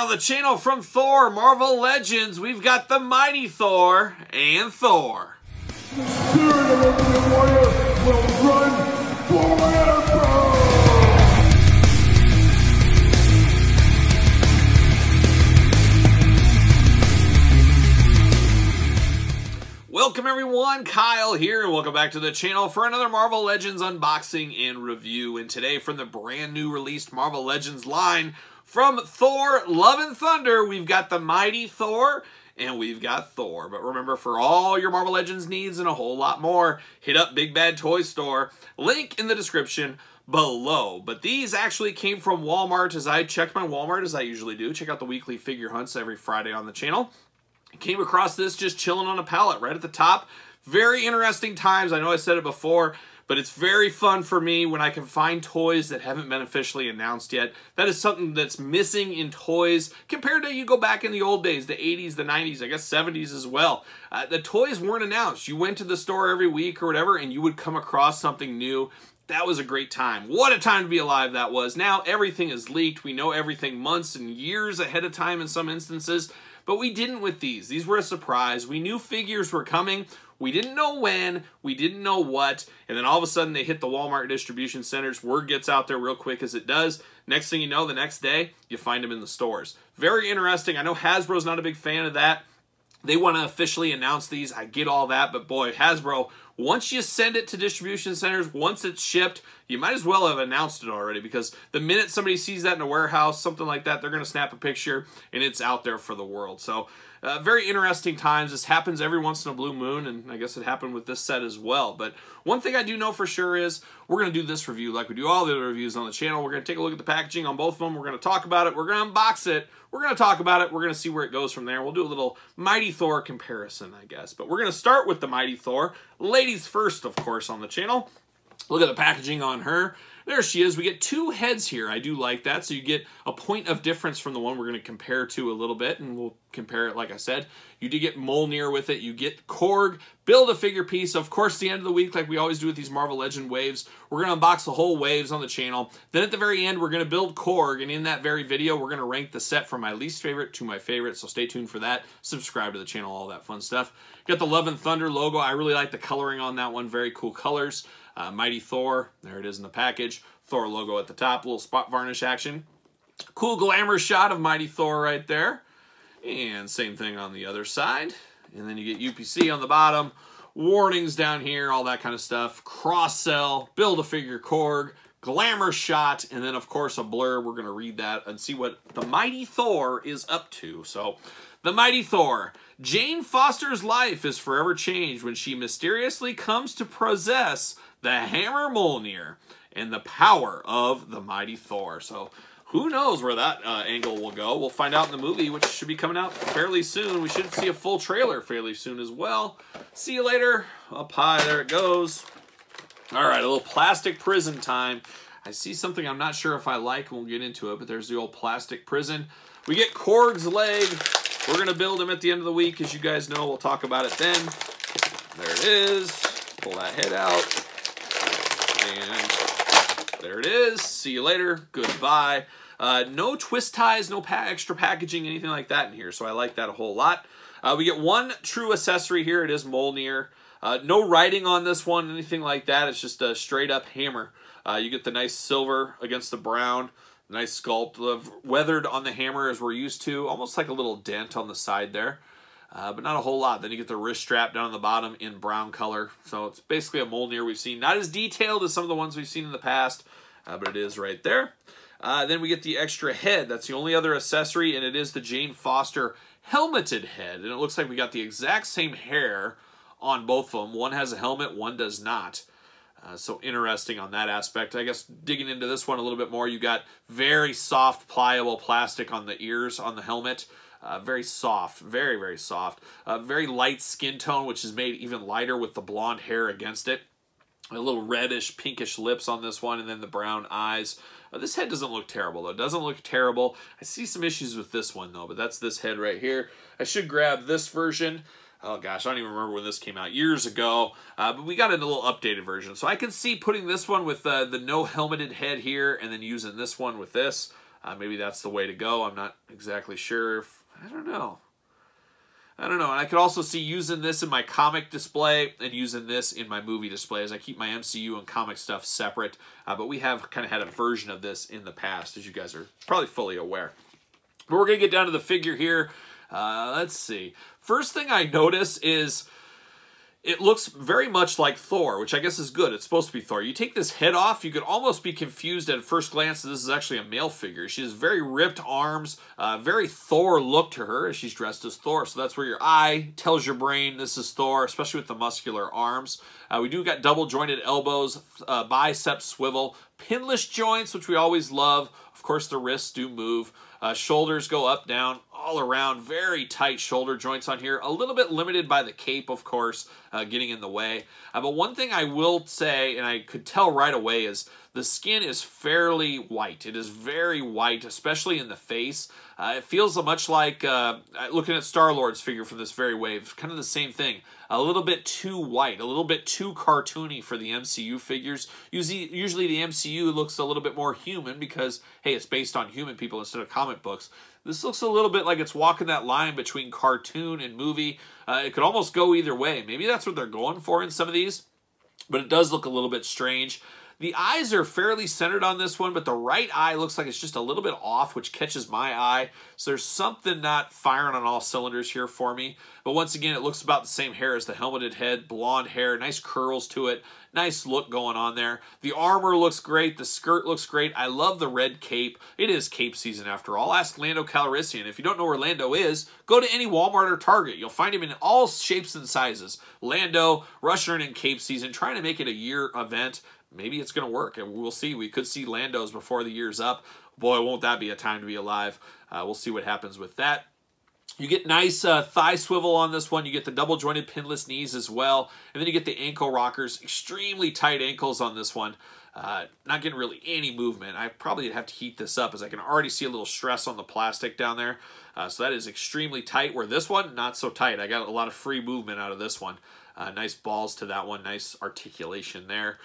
on the channel from Thor, Marvel Legends, we've got the mighty Thor and Thor. The spirit of Ultimate Warrior will run forever! Welcome everyone, Kyle here, and welcome back to the channel for another Marvel Legends unboxing and review. And today, from the brand new released Marvel Legends line from Thor Love and Thunder, we've got the mighty Thor and we've got Thor. But remember, for all your Marvel Legends needs and a whole lot more, hit up Big Bad Toy Store. Link in the description below. But these actually came from Walmart, as I checked my Walmart, as I usually do. Check out the weekly figure hunts every Friday on the channel. Came across this just chilling on a pallet right at the top. Very interesting times. I know I said it before, but it's very fun for me when I can find toys that haven't been officially announced yet. That is something that's missing in toys compared to you go back in the old days, the 80s, the 90s, I guess 70s as well. The toys weren't announced. You went to the store every week or whatever, and you would come across something new. That was a great time. What a time to be alive that was. Now everything is leaked. We know everything months and years ahead of time in some instances. But we didn't with these. These were a surprise. We knew figures were coming. We didn't know when. We didn't know what. And then all of a sudden they hit the Walmart distribution centers. Word gets out there real quick as it does. Next thing you know, the next day, you find them in the stores. Very interesting. I know Hasbro's not a big fan of that. They want to officially announce these. I get all that. But boy, Hasbro, once you send it to distribution centers, once it's shipped, you might as well have announced it already, because the minute somebody sees that in a warehouse, something like that, they're going to snap a picture and it's out there for the world. So very interesting times. This happens every once in a blue moon, and I guess it happened with this set as well. But one thing I do know for sure is we're going to do this review like we do all the other reviews on the channel. We're going to take a look at the packaging on both of them. We're going to talk about it. We're going to unbox it. We're going to talk about it. We're going to see where it goes from there. We'll do a little Mighty Thor comparison, I guess. But we're going to start with the Mighty Thor. Ladies first, of course, on the channel. Look at the packaging on her. There she is. We get two heads here. I do like that. So you get a point of difference from the one we're going to compare to a little bit, and we'll compare it like I said. You do get Mjolnir with it. You get Korg. Build-A-Figure piece. Of course, the end of the week, like we always do with these Marvel Legend waves, we're going to unbox the whole waves on the channel. Then at the very end, we're going to build Korg, and in that very video, we're going to rank the set from my least favorite to my favorite, so stay tuned for that. Subscribe to the channel, all that fun stuff. Got the Love and Thunder logo. I really like the coloring on that one. Very cool colors. Mighty Thor. There it is in the package. Thor logo at the top. A little spot varnish action. Cool glamour shot of Mighty Thor right there. And same thing on the other side. And then you get UPC on the bottom. Warnings down here. All that kind of stuff. Cross-sell. Build-A-Figure Korg. Glamour shot. And then, of course, a blur. We're going to read that and see what the Mighty Thor is up to. So, the Mighty Thor. Jane Foster's life is forever changed when she mysteriously comes to possess the hammer Mjolnir and the power of the Mighty Thor. So who knows where that angle will go. We'll find out in the movie, which should be coming out fairly soon. We should see a full trailer fairly soon as well. See you later. Up high, there it goes. All right, a little plastic prison time. I see something I'm not sure if I like, and we'll get into it, but there's the old plastic prison. We get Korg's leg. We're going to build him at the end of the week, as you guys know. We'll talk about it then. There it is. Pull that head out. And there it is. See you later. Goodbye. No twist ties, no extra packaging, anything like that in here, so I like that a whole lot. We get one true accessory here. It is Mjolnir. No writing on this one, anything like that. It's just a straight-up hammer. You get the nice silver against the brown. Nice sculpt of weathered on the hammer as we're used to. Almost like a little dent on the side there. But not a whole lot. Then you get the wrist strap down on the bottom in brown color. So it's basically a Mjolnir we've seen. Not as detailed as some of the ones we've seen in the past, but it is right there. Then we get the extra head. That's the only other accessory, and it is the Jane Foster helmeted head. And it looks like we got the exact same hair on both of them. One has a helmet, one does not. So interesting on that aspect. I guess digging into this one a little bit more, you got very soft, pliable plastic on the ears on the helmet. Very soft, very, very soft. Very light skin tone, which is made even lighter with the blonde hair against it. A little reddish, pinkish lips on this one, and then the brown eyes. This head doesn't look terrible, though. It doesn't look terrible. I see some issues with this one, though, but that's this head right here. I should grab this version. Oh, gosh, I don't even remember when this came out. Years ago. But we got a little updated version. So I can see putting this one with the no helmeted head here and then using this one with this. Maybe that's the way to go. I'm not exactly sure. I don't know. And I could also see using this in my comic display and using this in my movie display, as I keep my MCU and comic stuff separate. But we have kind of had a version of this in the past, as you guys are probably fully aware. But we're going to get down to the figure here. Let's see. First thing I notice is it looks very much like Thor, which I guess is good. It's supposed to be Thor. You take this head off, you could almost be confused at first glance that this is actually a male figure. She has very ripped arms, very Thor look to her as she's dressed as Thor. So that's where your eye tells your brain this is Thor, especially with the muscular arms. We do got double jointed elbows, biceps swivel, pinless joints, which we always love. Of course, the wrists do move. Shoulders go up, down, all around. Very tight shoulder joints on here. A little bit limited by the cape, of course, getting in the way. But one thing I will say, and I could tell right away, is the skin is fairly white. It is very white, especially in the face. It feels much like looking at Star-Lord's figure from this very wave. Kind of the same thing. A little bit too white, a little bit too cartoony for the MCU figures. Usually the MCU looks a little bit more human because, hey, it's based on human people instead of comic books. This looks a little bit like it's walking that line between cartoon and movie. It could almost go either way. Maybe that's what they're going for in some of these, but it does look a little bit strange. The eyes are fairly centered on this one, but the right eye looks like it's just a little bit off, which catches my eye. So there's something not firing on all cylinders here for me. But once again, it looks about the same hair as the helmeted head, blonde hair, nice curls to it, nice look going on there. The armor looks great, the skirt looks great. I love the red cape. It is cape season after all. Ask Lando Calrissian. If you don't know where Lando is, go to any Walmart or Target. You'll find him in all shapes and sizes. Lando, rushing in cape season, trying to make it a year event. Maybe it's going to work, and we'll see. We could see Lando's before the year's up. Boy, won't that be a time to be alive. We'll see what happens with that. You get nice thigh swivel on this one. You get the double-jointed pinless knees as well. And then you get the ankle rockers. Extremely tight ankles on this one. Not getting really any movement. I probably have to heat this up as I can already see a little stress on the plastic down there. So that is extremely tight, where this one, not so tight. I got a lot of free movement out of this one. Nice balls to that one. Nice articulation there.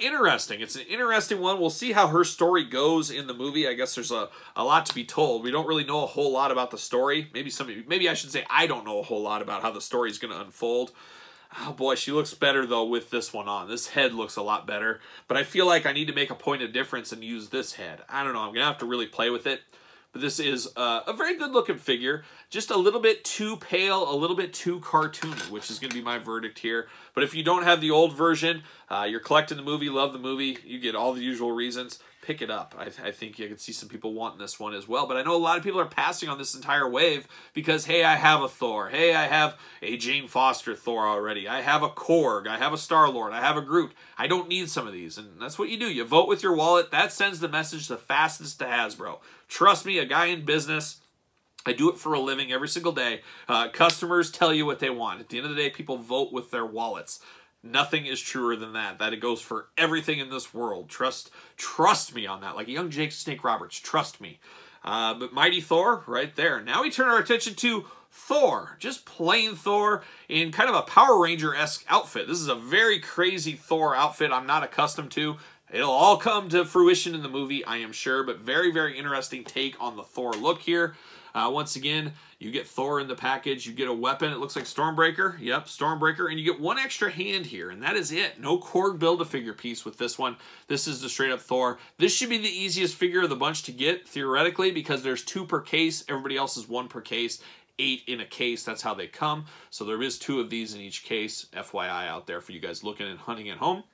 Interesting. It's an interesting one. We'll see how her story goes in the movie. I guess there's a lot to be told. We don't really know a whole lot about the story. Maybe I should say I don't know a whole lot about how the story is going to unfold. Oh boy, she looks better though with this one on. This head looks a lot better, but I feel like I need to make a point of difference and use this head. I don't know. I'm going to have to really play with it. But this is a very good looking figure. Just a little bit too pale, a little bit too cartoony, which is going to be my verdict here. But if you don't have the old version, you're collecting the movie, love the movie, you get all the usual reasons, pick it up. I think you can see some people wanting this one as well. But I know a lot of people are passing on this entire wave because, hey, I have a Thor. Hey, I have a Jane Foster Thor already. I have a Korg. I have a Star-Lord. I have a Groot. I don't need some of these. And that's what you do. You vote with your wallet. That sends the message the fastest to Hasbro. Trust me, a guy in business, I do it for a living every single day. Customers tell you what they want. At the end of the day, people vote with their wallets. Nothing is truer than that. That it goes for everything in this world. Trust me on that. Like young Jake Snake Roberts, trust me. But Mighty Thor, right there. Now we turn our attention to Thor. Just plain Thor in kind of a Power Ranger-esque outfit. This is a very crazy Thor outfit I'm not accustomed to. It'll all come to fruition in the movie, I am sure, but very, very interesting take on the Thor look here. Once again, you get Thor in the package. You get a weapon. It looks like Stormbreaker. Yep, Stormbreaker. And you get one extra hand here, and that is it. No Korg Build-A-Figure piece with this one. This is the straight-up Thor. This should be the easiest figure of the bunch to get, theoretically, because there's 2 per case. Everybody else is 1 per case. 8 in a case. That's how they come. So there is 2 of these in each case. FYI out there for you guys looking and hunting at home.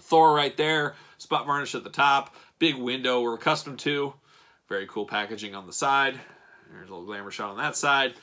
Thor right there. Spot varnish at the top. Big window we're accustomed to. Very cool packaging on the side. There's a little glamour shot on that side.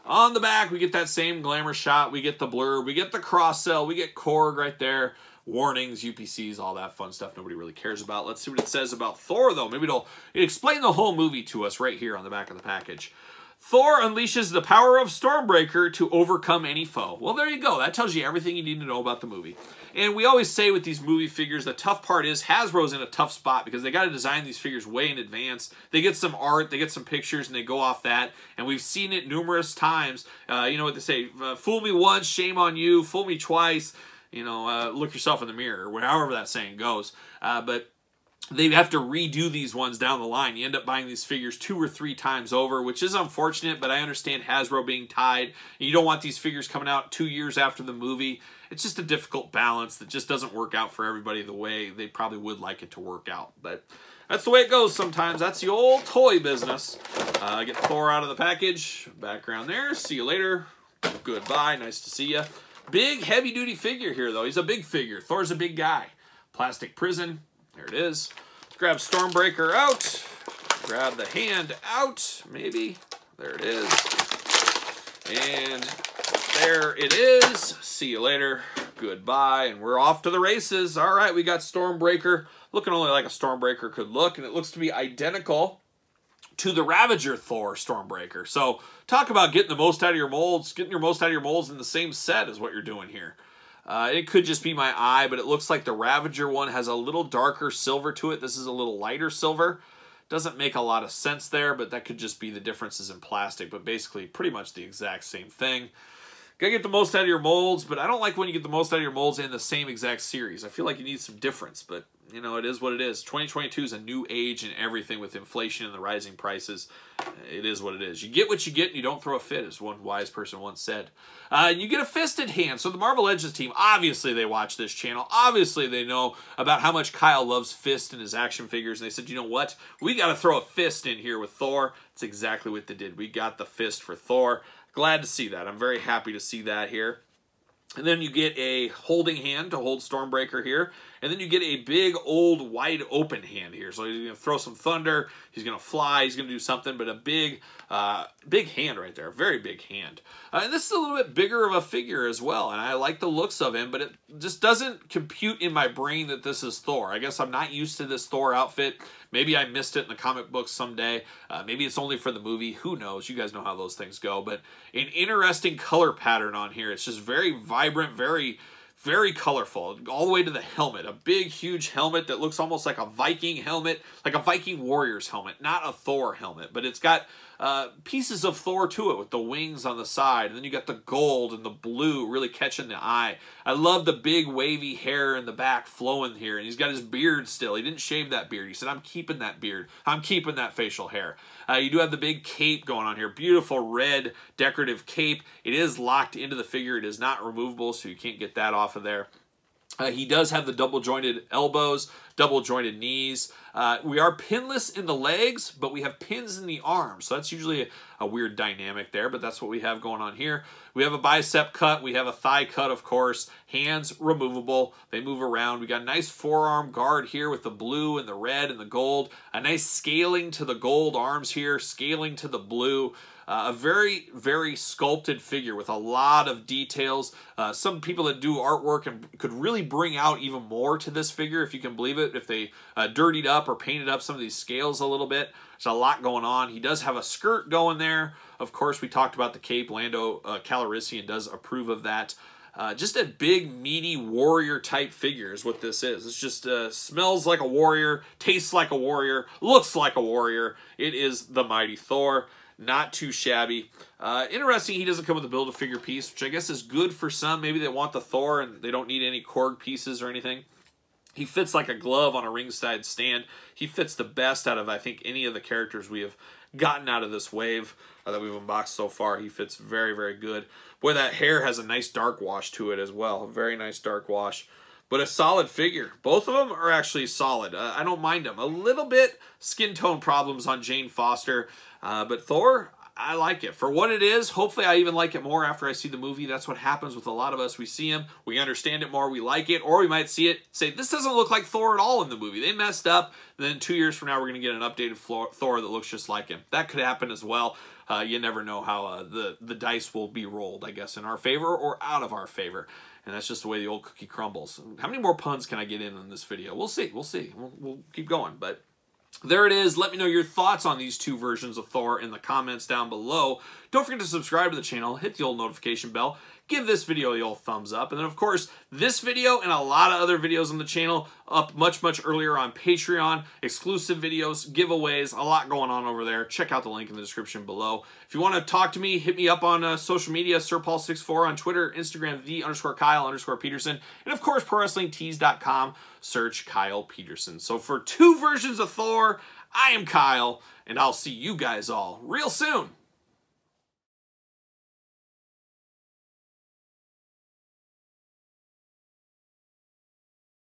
On the back, we get that same glamour shot. We get the blurb. We get the cross-sell. We get Korg right there. Warnings, UPCs, all that fun stuff nobody really cares about. Let's see what it says about Thor, though. Maybe it'll explain the whole movie to us right here on the back of the package. Thor unleashes the power of Stormbreaker to overcome any foe. Well, there you go. That tells you everything you need to know about the movie. And we always say with these movie figures, the tough part is Hasbro's in a tough spot because they got to design these figures way in advance. They get some art, they get some pictures, and they go off that. And we've seen it numerous times. You know what they say, fool me once, shame on you. Fool me twice, you know, look yourself in the mirror, or however that saying goes. But they have to redo these ones down the line. You end up buying these figures 2 or 3 times over, which is unfortunate, but I understand Hasbro being tied. You don't want these figures coming out 2 years after the movie. It's just a difficult balance that just doesn't work out for everybody the way they probably would like it to work out. But that's the way it goes sometimes. That's the old toy business. Get Thor out of the package. Background there. See you later. Goodbye. Nice to see you. Big, heavy-duty figure here, though. He's a big figure. Thor's a big guy. Plastic prison. There it is. Let's grab Stormbreaker out. Grab the hand out, maybe. There it is. And there it is. See you later. Goodbye. And we're off to the races. All right, we got Stormbreaker. Looking only like a Stormbreaker could look, and it looks to be identical to the Ravager Thor Stormbreaker. So talk about getting the most out of your molds. Getting your most out of your molds in the same set is what you're doing here. It could just be my eye, but it looks like the Ravager one has a little darker silver to it. This is a little lighter silver. Doesn't make a lot of sense there, but that could just be the differences in plastic, but basically pretty much the exact same thing. Gotta get the most out of your molds, but I don't like when you get the most out of your molds in the same exact series. I feel like you need some difference, but you know, it is what it is. 2022 is a new age and everything with inflation and the rising prices. It is what it is. You get what you get and you don't throw a fit, as one wise person once said. You get a fisted hand. So the Marvel Legends team, obviously they watch this channel. Obviously they know about how much Kyle loves fist in his action figures. And they said, you know what? We got to throw a fist in here with Thor. That's exactly what they did. We got the fist for Thor. Glad to see that. I'm very happy to see that here. And then you get a holding hand to hold Stormbreaker here. And then you get a big, old, wide open hand here. So he's going to throw some thunder. He's going to fly. He's going to do something. But a big, big hand right there. Very big hand. And this is a little bit bigger of a figure as well. And I like the looks of him. But it just doesn't compute in my brain that this is Thor. I guess I'm not used to this Thor outfit. Maybe I missed it in the comic books someday. Maybe it's only for the movie. Who knows? You guys know how those things go. But an interesting color pattern on here. It's just very vibrant, very colorful, all the way to the helmet. A big, huge helmet that looks almost like a Viking helmet, like a Viking warrior's helmet, not a Thor helmet, but it's got pieces of Thor to it with the wings on the side, and then you got the gold and the blue really catching the eye. I love the big wavy hair in the back flowing here, and he's got his beard still. He didn't shave that beard. He said, I'm keeping that beard. I'm keeping that facial hair. You do have the big cape going on here. Beautiful red decorative cape. It is locked into the figure. It is not removable, so you can't get that off of there. He does have the double-jointed elbows, double-jointed knees. We are pinless in the legs, but we have pins in the arms. So that's usually a weird dynamic there, but that's what we have going on here. We have a bicep cut. We have a thigh cut, of course. Hands removable. They move around. We got a nice forearm guard here with the blue and the red and the gold. A nice scaling to the gold arms here, scaling to the blue. A very, very sculpted figure with a lot of details. Some people that do artwork and could really bring out even more to this figure, if you can believe it, if they dirtied up or painted up some of these scales a little bit. There's a lot going on. He does have a skirt going there. Of course, we talked about the cape. Lando Calrissian does approve of that. Just a big, meaty warrior-type figure is what this is. It's just smells like a warrior, tastes like a warrior, looks like a warrior. It is the mighty Thor. Not too shabby. Interesting, he doesn't come with a Build-A-Figure piece, which I guess is good for some. Maybe they want the Thor and they don't need any Korg pieces or anything. He fits like a glove on a ringside stand. He fits the best out of, I think, any of the characters we have gotten out of this wave that we've unboxed so far. He fits very, very good. Boy, that hair has a nice dark wash to it as well. A very nice dark wash. But a solid figure. Both of them are actually solid. I don't mind them. A little bit skin tone problems on Jane Foster. But Thor, I like it. For what it is, hopefully I even like it more after I see the movie. That's what happens with a lot of us. We see him, we understand it more, we like it, or we might see it, say, this doesn't look like Thor at all in the movie. They messed up. Then 2 years from now, we're going to get an updated Thor that looks just like him. That could happen as well. You never know how the dice will be rolled, I guess, in our favor or out of our favor. And that's just the way the old cookie crumbles. How many more puns can I get in this video? We'll see. We'll see. We'll keep going. But there it is. Let me know your thoughts on these two versions of Thor in the comments down below. Don't forget to subscribe to the channel. Hit the old notification bell. give this video the old thumbs up. And then, of course, this video and a lot of other videos on the channel up much, much earlier on Patreon, exclusive videos, giveaways, a lot going on over there. Check out the link in the description below. If you want to talk to me, hit me up on social media, SirPaul64 on Twitter, Instagram, _Kyle_Peterson, and of course, ProWrestlingTees.com, search Kyle Peterson. So for 2 versions of Thor, I am Kyle, and I'll see you guys all real soon.